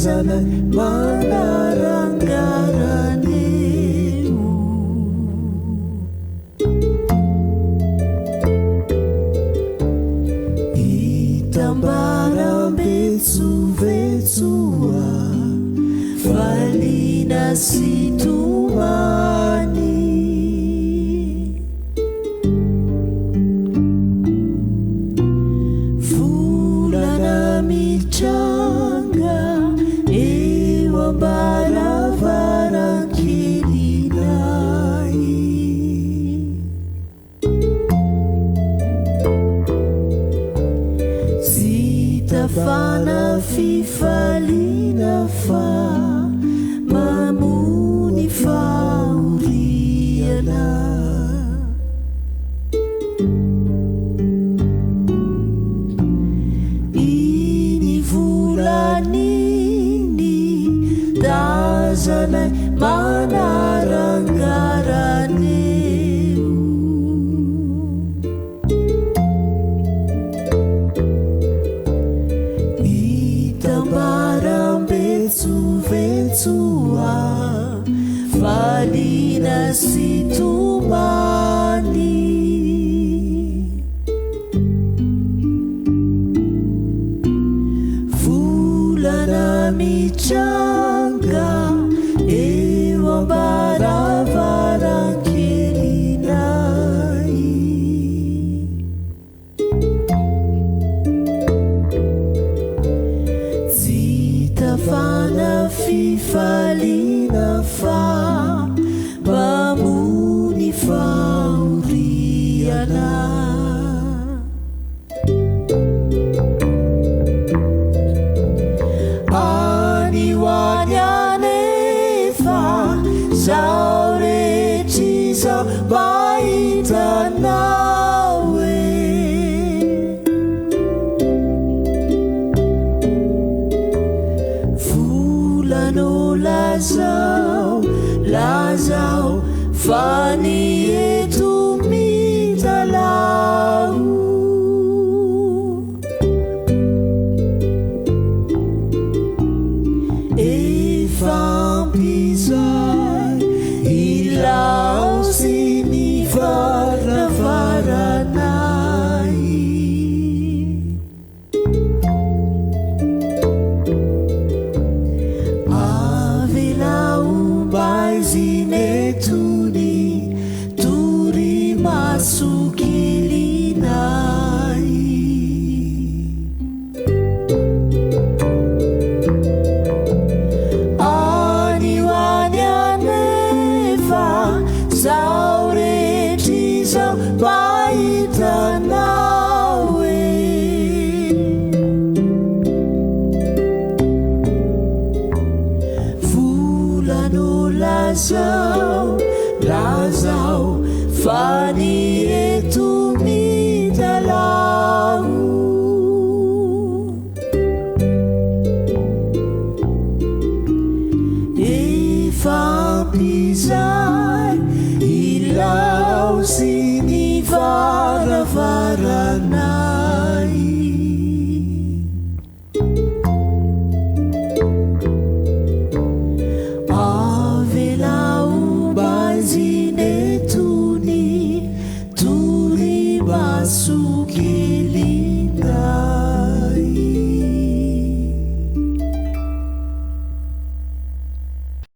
tazana manarangaraneo itambarambesuvetsuwa valina situmani volana mitranga eo ambaravarankelinay zitafana fifalina fa mamuni fauriana ini volan'iny tazanay manarangaraneo itambarambesuvetsuwa valina situmani volana mitranga eo ambaravarankelinay zitafana fifalina fa mamuni fauriana aniwany anefa zao rehetriza mahitanao e volano lazao lazao fa ny eto mitalao efampizay ilao sy ny varavaranay avelaumbaizinetuni turi masukilinay aniwany anefa zao rehetriza mahitanao e volano lazao lazao fa ny eto mitalao efampizay ilao sy ny varavaranay